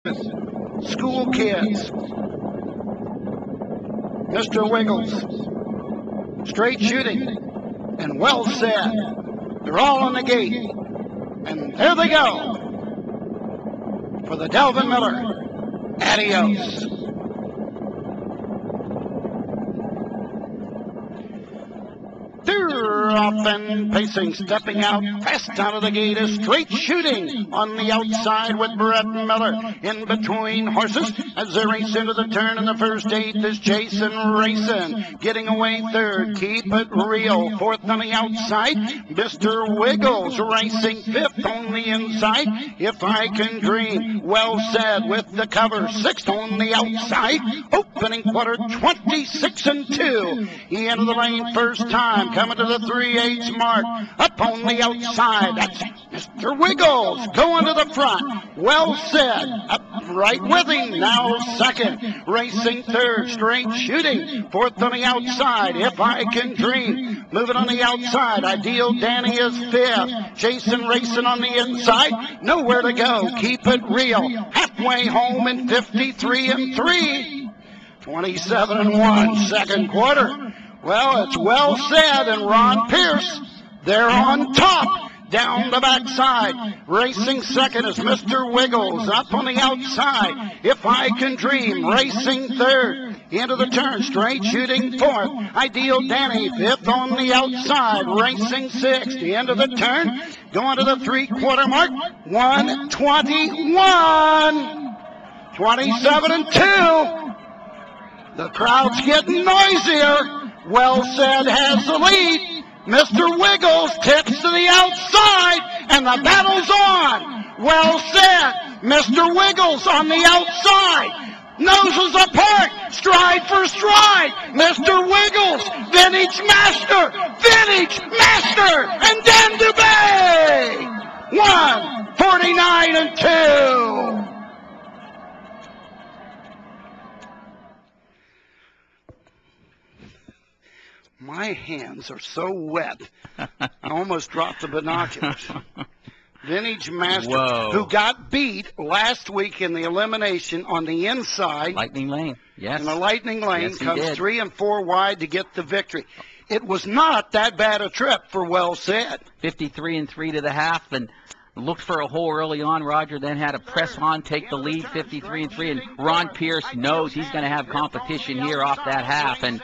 School kids. Mr. Wiggles. Straight shooting. And well said. They're all on the gate. And there they go. For the Delvin Miller. Adios. Off and pacing, stepping out, fast out of the gate is Straight Shooting on the outside with Brett Miller. In between horses as they race into the turn in the first 8 is Jason Racing. Getting away third, Keep It Real. Fourth on the outside, Mr. Wiggles racing fifth on the inside. If I Can Dream, well said with the cover. Sixth on the outside, opening quarter 26-2. He entered the lane first time, coming to the 3/8 mark. Up on the outside, that's Mr. Wiggles going to the front. Well said. Up right with him. Now second. Racing third. Straight Shooting. Fourth on the outside. If I Can Dream. Moving on the outside. Ideal Danny is fifth. Jason Racing on the inside. Nowhere to go. Keep It Real. Halfway home in 53-3. 27-1. Second quarter. Well, it's Well Said and Ron Pierce. They're on top. Down the backside. Racing second is Mr. Wiggles. Up on the outside. If I Can Dream. Racing third. Into the turn. Straight Shooting fourth. Ideal Danny fifth on the outside. Racing sixth. Into the turn. Going to the 3/4 mark. 1:21. 27-2. The crowd's getting noisier. Well Said has the lead. Mr. Wiggles tips to the outside, and the battle's on. Well Said, Mr. Wiggles on the outside. Noses apart, stride for stride. Mr. Wiggles, Vintage Master, and Dan Dubay. 1:49-2. My hands are so wet, I almost dropped the binoculars. Vintage Master, who got beat last week in the elimination on the inside. Lightning Lane, yes. In the Lightning Lane, yes, comes 3 and 4 wide to get the victory. It was not that bad a trip for Well Said. 53-3 to the half, and looked for a hole early on. Roger then had to press on, take the lead, 53-3, and Ron Pierce knows he's going to have competition here off that half, and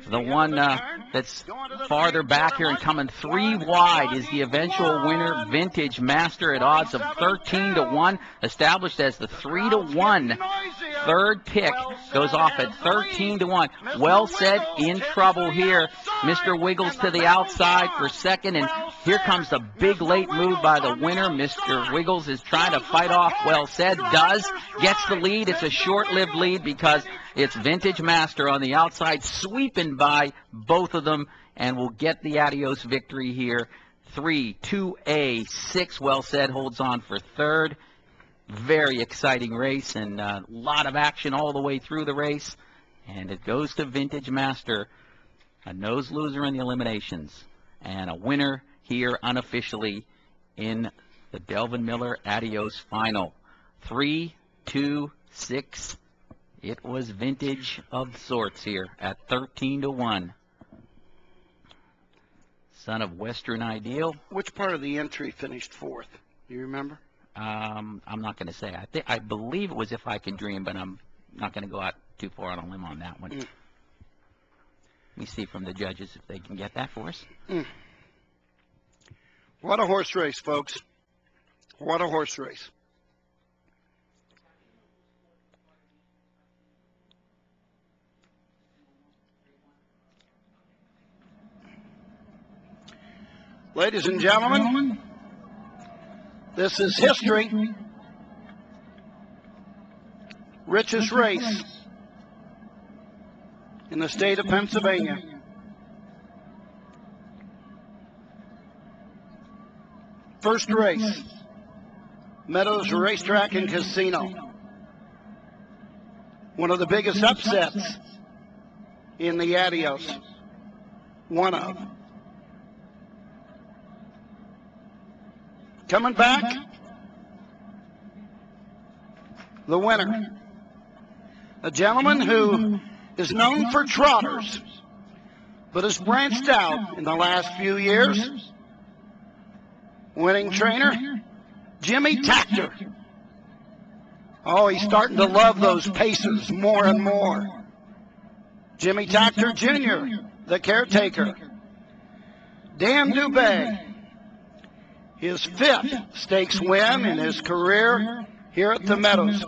the one that's farther back here and coming 3 wide is the eventual winner, Vintage Master, at odds of 13-1, established as the 3-1 third pick, goes off at 13-1. Well Said in trouble here. Mr. Wiggles to the outside for second, and here comes the big late move by the winner. Mr. Wiggles is trying to fight off Well Said, gets the lead. It's a short-lived lead because it's Vintage Master on the outside, sweeping by both of them, and will get the Adios victory here. 3-2-6. Well Said holds on for third. Very exciting race, and a lot of action all the way through the race. And it goes to Vintage Master, a nose loser in the eliminations, and a winner here unofficially in the Delvin Miller Adios Final. 3-2-6. It was vintage of sorts here at 13-1. Son of Western Ideal. Which part of the entry finished fourth? Do you remember? I'm not going to say. I believe it was If I Can Dream, but I'm not going to go out too far on a limb on that one. Let me see from the judges if they can get that for us. What a horse race, folks. What a horse race. Ladies and gentlemen, this is history. Richest race in the state of Pennsylvania. First race, Meadows Racetrack and Casino. One of the biggest upsets in the Adios. One of. Coming back, the winner. A gentleman who is known for trotters, but has branched out in the last few years. Winning trainer, Jimmy Tactor. Oh, he's starting to love those paces more and more. Jimmy Tactor Jr., the caretaker. Dan Dubé, his 5th stakes win in his career here at the Meadows.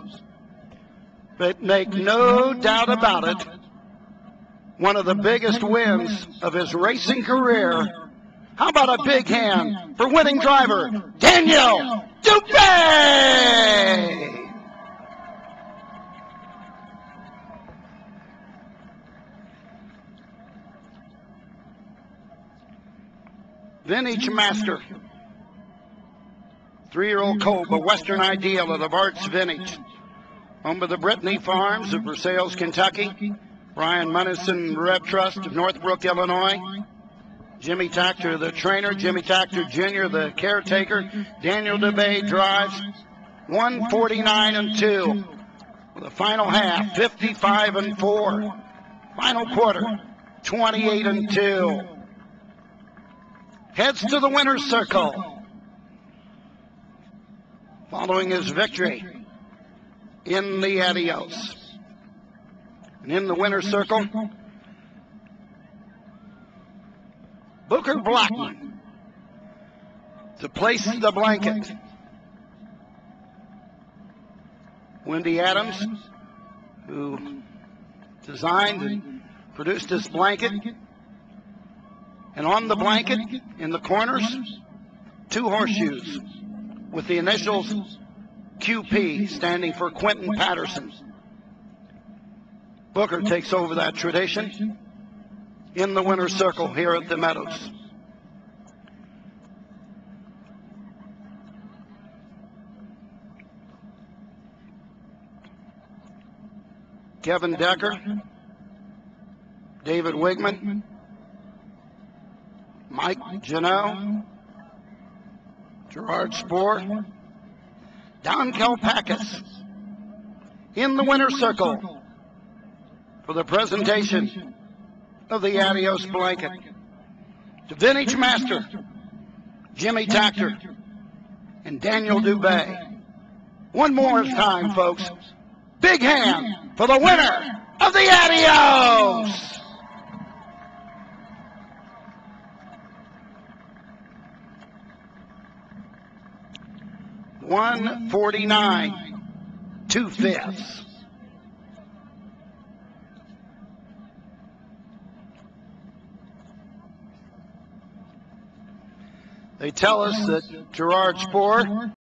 But make no doubt about it, one of the biggest wins of his racing career. How about a big hand for winning driver, Daniel Dubé? Vintage Master. 3-year-old colt, a Western Ideal of the Bart's Vintage. Home of the Brittany Farms of Versailles, Kentucky. Brian Munnison Rev Trust of Northbrook, Illinois. Jimmy Tactor, the trainer. Jimmy Tactor Jr., the caretaker. Daniel Dubé drives 149-2. With the final half, 55-4. Final quarter, 28-2. Heads to the winner's circle. Following his victory in the Adios. And in the winner's circle, Booker Blackman to place the blanket. Wendy Adams, who designed and produced this blanket. And on the blanket, in the corners, 2 horseshoes with the initials QP, standing for Quentin Patterson. Booker takes over that tradition in the winner's circle here at the Meadows. Kevin Decker, David Wigman, Mike Janot, Gerard Spoor, Don Kalpakis in the winner's circle for the presentation of the Adios blanket. To Vintage Master, Jimmy Tactor, and Daniel Dubé. One more time, folks. Big hand for the winner of the Adios! $149, 2/5. They tell us that Gerard Spoor